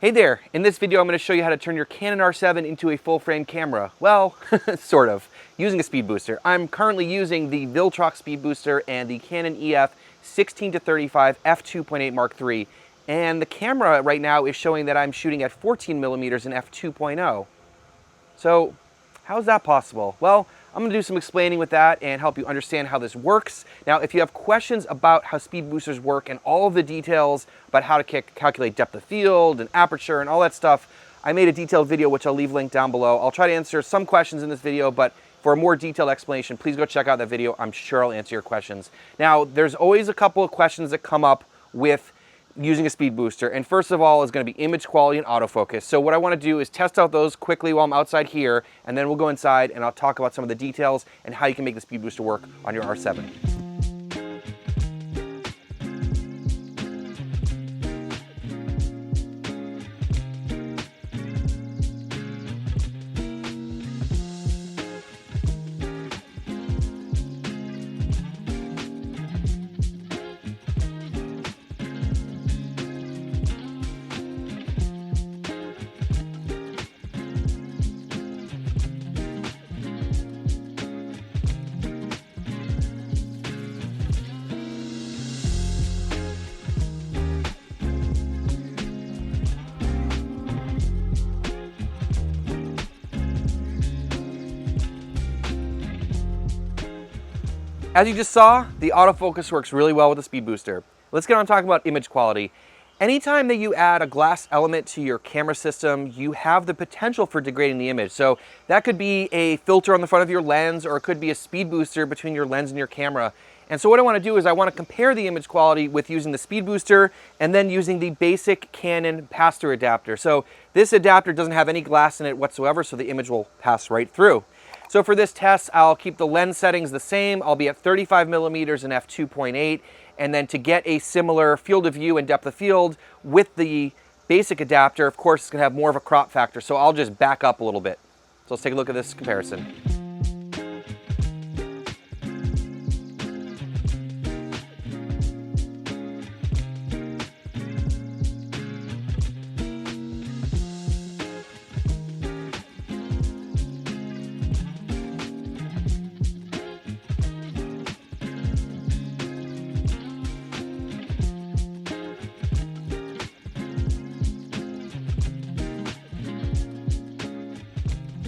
Hey there, in this video I'm going to show you how to turn your Canon R7 into a full frame camera. Well, sort of, using a speed booster. I'm currently using the Viltrox speed booster and the Canon EF 16-35 f2.8 Mark III. And the camera right now is showing that I'm shooting at 14 millimeters in f2.0. So, how is that possible? Well, I'm going to do some explaining with that and help you understand how this works. Now, if you have questions about how speed boosters work and all of the details about how to calculate depth of field and aperture and all that stuff, I made a detailed video which I'll leave linked down below. I'll try to answer some questions in this video, but for a more detailed explanation, please go check out that video. I'm sure I'll answer your questions. Now, there's always a couple of questions that come up with using a speed booster, and first of all is going to be image quality and autofocus. So what I want to do is test out those quickly while I'm outside here, and then we'll go inside and I'll talk about some of the details and how you can make the speed booster work on your R7. As you just saw, the autofocus works really well with the speed booster. Let's get on talking about image quality. Anytime that you add a glass element to your camera system, you have the potential for degrading the image. So that could be a filter on the front of your lens, or it could be a speed booster between your lens and your camera. And so what I want to do is I want to compare the image quality with using the speed booster and then using the basic Canon pass-through adapter. So this adapter doesn't have any glass in it whatsoever, so the image will pass right through. So for this test, I'll keep the lens settings the same. I'll be at 35 millimeters in f2.8, and then to get a similar field of view and depth of field with the basic adapter, of course, it's gonna have more of a crop factor, so I'll just back up a little bit. So let's take a look at this comparison.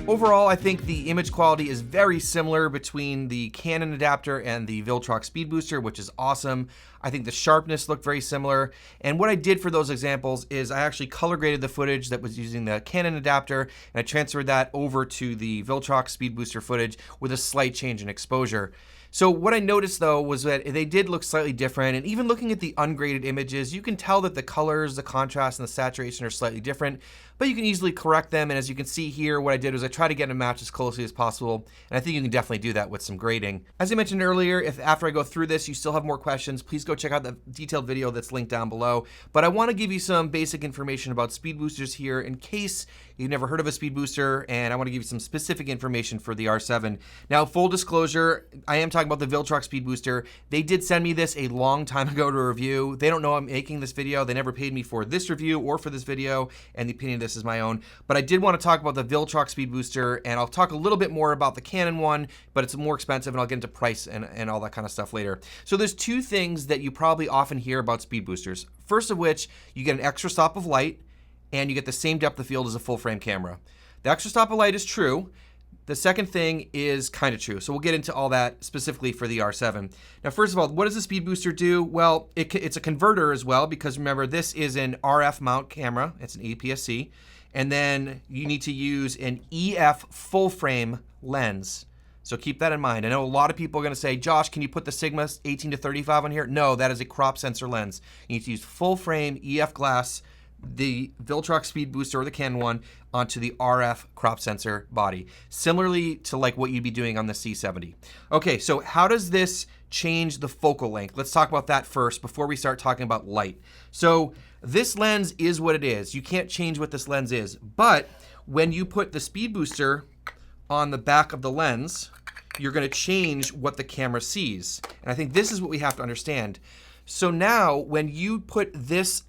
Overall, I think the image quality is very similar between the Canon adapter and the Viltrox speed booster, which is awesome. I think the sharpness looked very similar. And what I did for those examples is I actually color graded the footage that was using the Canon adapter, and I transferred that over to the Viltrox speed booster footage with a slight change in exposure. So what I noticed though was that they did look slightly different, and even looking at the ungraded images, you can tell that the colors, the contrast, and the saturation are slightly different, but you can easily correct them. And as you can see here, what I did was I tried to get them matched as closely as possible, and I think you can definitely do that with some grading. As I mentioned earlier, if after I go through this you still have more questions, please go check out the detailed video that's linked down below. But I want to give you some basic information about speed boosters here in case you've never heard of a speed booster, and I want to give you some specific information for the R7. Now, full disclosure, I am talking about the Viltrox speed booster. They did send me this a long time ago to review. They don't know I'm making this video. They never paid me for this review or for this video, and the opinion of this is my own. But I did want to talk about the Viltrox speed booster, and I'll talk a little bit more about the Canon one, but it's more expensive, and I'll get into price and all that kind of stuff later. So there's two things that you probably often hear about speed boosters. First of which, you get an extra stop of light, and you get the same depth of field as a full frame camera. The extra stop of light is true. The second thing is kind of true. So we'll get into all that specifically for the R7. Now, first of all, what does the speed booster do? Well, it's a converter as well, because remember, this is an RF mount camera. It's an APS-C. And then you need to use an EF full frame lens. So keep that in mind. I know a lot of people are gonna say, Josh, can you put the Sigma 18-35 on here? No, that is a crop sensor lens. You need to use full frame EF glass, the Viltrox speed booster or the Canon one, onto the RF crop sensor body, similarly to like what you'd be doing on the C70. Okay, so how does this change the focal length? Let's talk about that first before we start talking about light. So this lens is what it is. You can't change what this lens is, but when you put the speed booster on the back of the lens, you're going to change what the camera sees. And I think this is what we have to understand. So now when you put this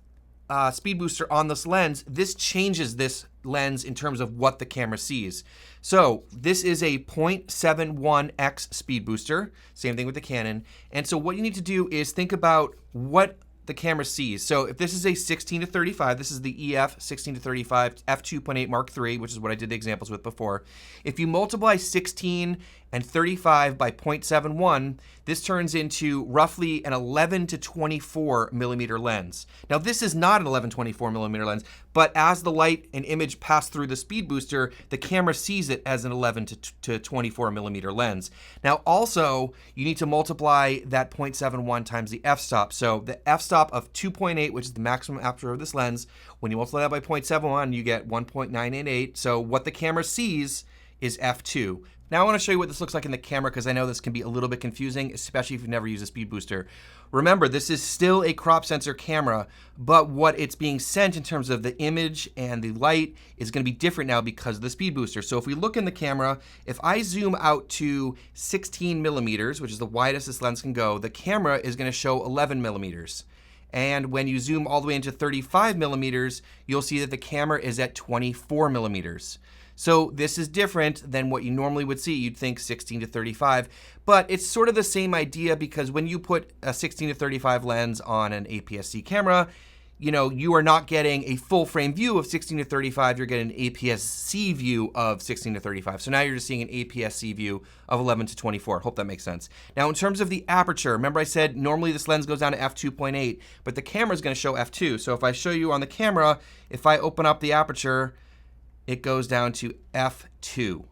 speed booster on this lens, this changes this lens in terms of what the camera sees. So this is a 0.71x speed booster, same thing with the Canon. And so what you need to do is think about what the camera sees. So if this is a 16 to 35, this is the EF 16 to 35 f2.8 Mark III, which is what I did the examples with before. If you multiply 16 and 35 by 0.71, this turns into roughly an 11 to 24 millimeter lens. Now this is not an 11 to 24 millimeter lens, but as the light and image pass through the speed booster, the camera sees it as an 11 to 24 millimeter lens. Now also, you need to multiply that 0.71 times the f-stop. So the f-stop of 2.8, which is the maximum aperture of this lens, when you multiply that by 0.71, you get 1.988. So what the camera sees is f2. Now I want to show you what this looks like in the camera because I know this can be a little bit confusing, especially if you've never used a speed booster. Remember, this is still a crop sensor camera, but what it's being sent in terms of the image and the light is going to be different now because of the speed booster. So if we look in the camera, if I zoom out to 16 millimeters, which is the widest this lens can go, the camera is going to show 11 millimeters. And when you zoom all the way into 35 millimeters, you'll see that the camera is at 24 millimeters. So this is different than what you normally would see. You'd think 16 to 35, but it's sort of the same idea because when you put a 16 to 35 lens on an APS-C camera, you know, you are not getting a full frame view of 16 to 35, you're getting an APS-C view of 16 to 35. So now you're just seeing an APS-C view of 11 to 24. Hope that makes sense. Now in terms of the aperture, remember I said normally this lens goes down to f2.8, but the camera is going to show f2. So if I show you on the camera, if I open up the aperture, it goes down to f2.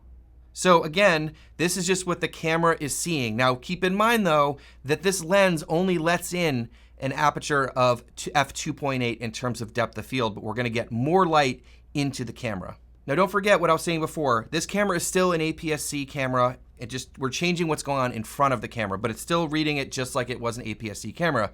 So again, this is just what the camera is seeing. Now keep in mind though, that this lens only lets in an aperture of f2.8 in terms of depth of field, but we're gonna get more light into the camera. Now don't forget what I was saying before, this camera is still an APS-C camera. We're changing what's going on in front of the camera, but it's still reading it just like it was an APS-C camera.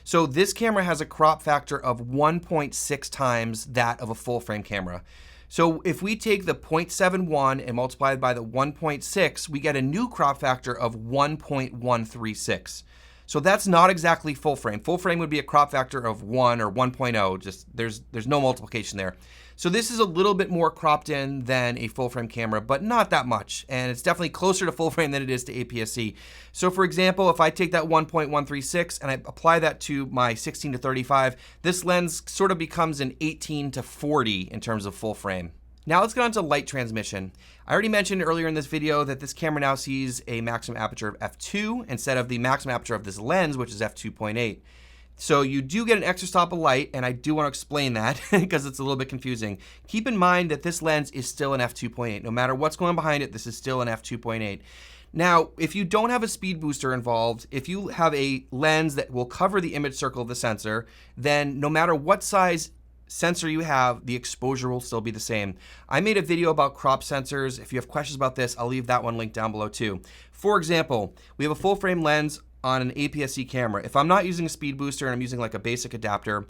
So this camera has a crop factor of 1.6 times that of a full frame camera. So if we take the 0.71 and multiply it by the 1.6, we get a new crop factor of 1.136. So that's not exactly full frame. Full frame would be a crop factor of 1 or 1.0, just there's no multiplication there. So this is a little bit more cropped in than a full frame camera, but not that much. And it's definitely closer to full frame than it is to APS-C. So for example, if I take that 1.136 and I apply that to my 16 to 35, this lens sort of becomes an 18 to 40 in terms of full frame. Now let's get on to light transmission. I already mentioned earlier in this video that this camera now sees a maximum aperture of f2 instead of the maximum aperture of this lens, which is f2.8. So you do get an extra stop of light, and I do want to explain that because it's a little bit confusing. Keep in mind that this lens is still an f2.8. No matter what's going behind it, this is still an f2.8. Now, if you don't have a speed booster involved, if you have a lens that will cover the image circle of the sensor, then no matter what size sensor you have, the exposure will still be the same. I made a video about crop sensors. If you have questions about this, I'll leave that one linked down below too. For example, we have a full frame lens on an APS-C camera. If I'm not using a speed booster and I'm using like a basic adapter,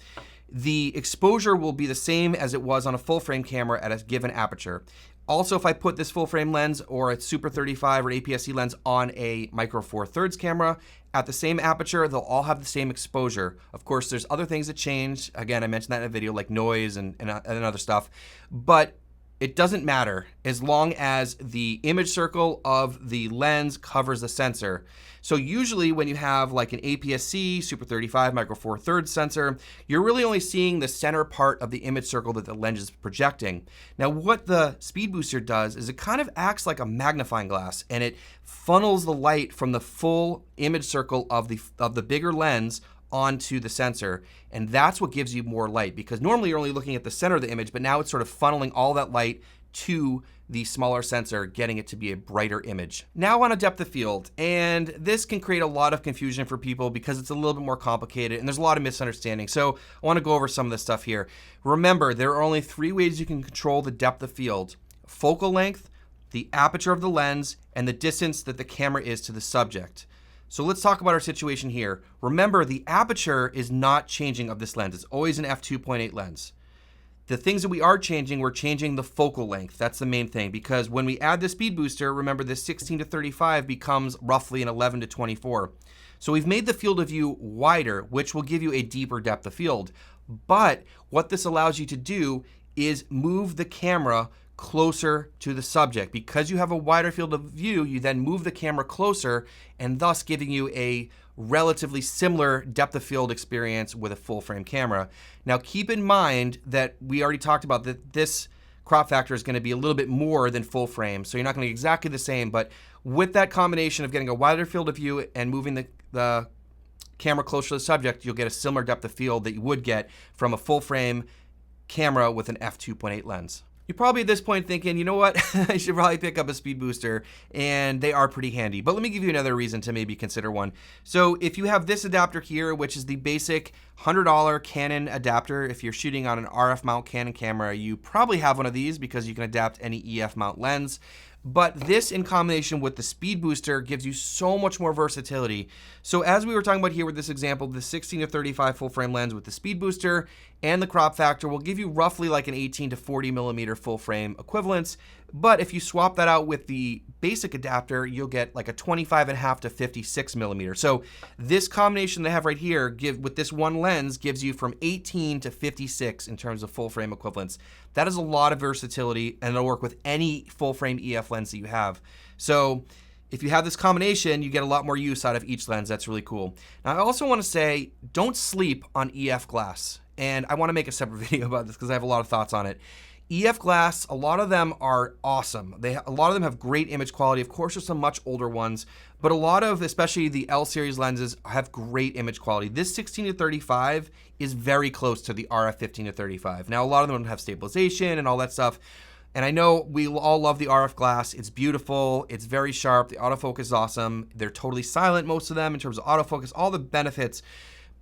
the exposure will be the same as it was on a full frame camera at a given aperture. Also, if I put this full frame lens or a Super 35 or APS-C lens on a Micro Four Thirds camera at the same aperture, they'll all have the same exposure. Of course, there's other things that change. Again, I mentioned that in a video like noise and other stuff, but it doesn't matter as long as the image circle of the lens covers the sensor. So usually when you have like an APS-C, Super 35, Micro Four Thirds sensor, you're really only seeing the center part of the image circle that the lens is projecting. Now what the speed booster does is it kind of acts like a magnifying glass and it funnels the light from the full image circle of the bigger lens onto the sensor, and that's what gives you more light, because normally you're only looking at the center of the image, but now it's sort of funneling all that light to the smaller sensor, getting it to be a brighter image. Now on a depth of field, and this can create a lot of confusion for people because it's a little bit more complicated and there's a lot of misunderstanding. So I want to go over some of this stuff here. Remember, there are only 3 ways you can control the depth of field: focal length, the aperture of the lens, and the distance that the camera is to the subject. So let's talk about our situation here. Remember, the aperture is not changing of this lens. It's always an f2.8 lens. The things that we are changing, we're changing the focal length. That's the main thing, because when we add the speed booster, remember this 16 to 35 becomes roughly an 11 to 24. So we've made the field of view wider, which will give you a deeper depth of field. But what this allows you to do is move the camera closer to the subject. Because you have a wider field of view, you then move the camera closer and thus giving you a relatively similar depth of field experience with a full frame camera. Now keep in mind that we already talked about that this crop factor is going to be a little bit more than full frame, so you're not going to get exactly the same, but with that combination of getting a wider field of view and moving the camera closer to the subject, you'll get a similar depth of field that you would get from a full frame camera with an f2.8 lens. You're probably at this point thinking, you know what, I should probably pick up a speed booster, and they are pretty handy. But let me give you another reason to maybe consider one. So if you have this adapter here, which is the basic $100 Canon adapter, if you're shooting on an RF mount Canon camera, you probably have one of these because you can adapt any EF mount lens. But this in combination with the speed booster gives you so much more versatility. So as we were talking about here with this example, the 16-35 full frame lens with the speed booster and the crop factor will give you roughly like an 18 to 40 millimeter full frame equivalence. But if you swap that out with the basic adapter, you'll get like a 25.5 to 56 millimeter. So this combination that I have right here with this one lens gives you from 18 to 56 in terms of full frame equivalence. That is a lot of versatility, and it'll work with any full frame EF lens that you have. So if you have this combination, you get a lot more use out of each lens. That's really cool. Now I also want to say, don't sleep on EF glass. And I want to make a separate video about this because I have a lot of thoughts on it. EF glass, a lot of them are awesome. A lot of them have great image quality. Of course, there's some much older ones, but a lot of, especially the L series lenses, have great image quality. This 16-35 is very close to the RF 15-35. Now, a lot of them have stabilization and all that stuff. And I know we all love the RF glass. It's beautiful. It's very sharp. The autofocus is awesome. They're totally silent, most of them, in terms of autofocus, all the benefits.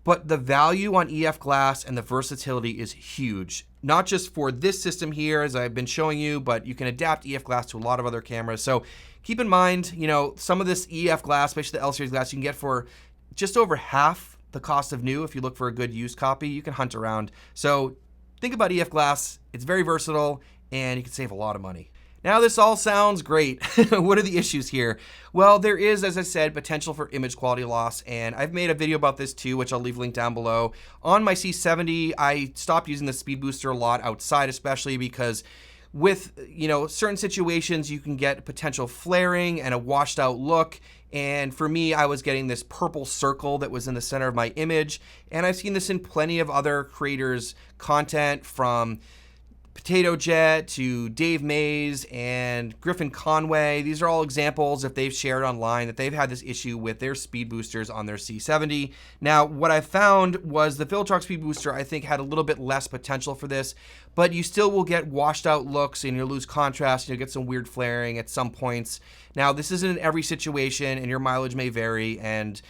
But the value on EF glass and the versatility is huge. Not just for this system here, as I've been showing you, but you can adapt EF glass to a lot of other cameras. So keep in mind, you know, some of this EF glass, especially the L series glass, you can get for just over half the cost of new. If you look for a good used copy, you can hunt around. So think about EF glass. It's very versatile, and you can save a lot of money. Now this all sounds great. What are the issues here? Well, there is, as I said, potential for image quality loss, and I've made a video about this too, which I'll leave a link down below. On my C70, I stopped using the speed booster a lot outside, especially because with, you know, certain situations you can get potential flaring and a washed out look. And for me, I was getting this purple circle that was in the center of my image. And I've seen this in plenty of other creators' content, from Potato Jet to Dave Mays and Griffin Conway. These are all examples, if they've shared online, that they've had this issue with their speed boosters on their C70. Now, what I found was the Viltrox speed booster, I think, had a little bit less potential for this, but you still will get washed out looks and you'll lose contrast and you'll get some weird flaring at some points. Now, this isn't in every situation and your mileage may vary, and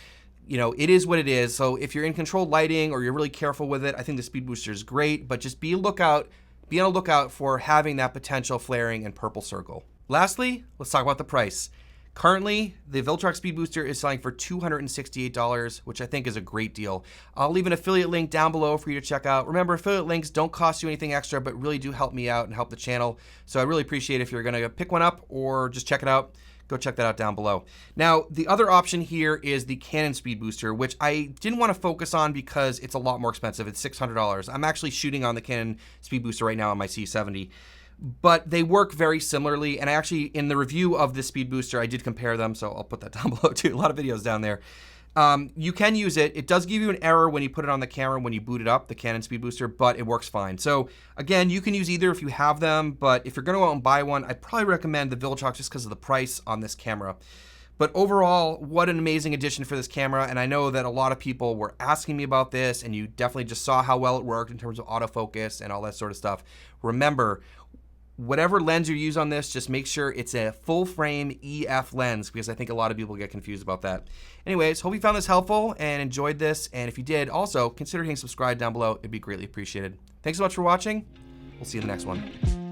you know, it is what it is. So if you're in controlled lighting or you're really careful with it, I think the speed booster is great, but just be on the lookout for having that potential flaring and purple circle. Lastly, let's talk about the price. Currently, the Viltrox Speed Booster is selling for $268, which I think is a great deal. I'll leave an affiliate link down below for you to check out. Remember, affiliate links don't cost you anything extra, but really do help me out and help the channel. So I really appreciate it if you're gonna pick one up or just check it out. Go check that out down below. Now, the other option here is the Canon Speed Booster, which I didn't want to focus on because it's a lot more expensive. It's $600. I'm actually shooting on the Canon Speed Booster right now on my C70. But they work very similarly, and I actually, in the review of this speed booster, I did compare them, so I'll put that down below too. A lot of videos down there. You can use it. It does give you an error when you put it on the camera when you boot it up, the Canon speed booster, but it works fine. So again, you can use either if you have them, but if you're gonna go out and buy one, I'd probably recommend the Viltrox just because of the price on this camera. But overall, what an amazing addition for this camera, and I know that a lot of people were asking me about this, and you definitely just saw how well it worked in terms of autofocus and all that sort of stuff. Remember, whatever lens you use on this, just make sure it's a full frame EF lens, because I think a lot of people get confused about that. Anyways, hope you found this helpful and enjoyed this, and if you did, also consider hitting subscribe down below. It'd be greatly appreciated. Thanks so much for watching. We'll see you in the next one.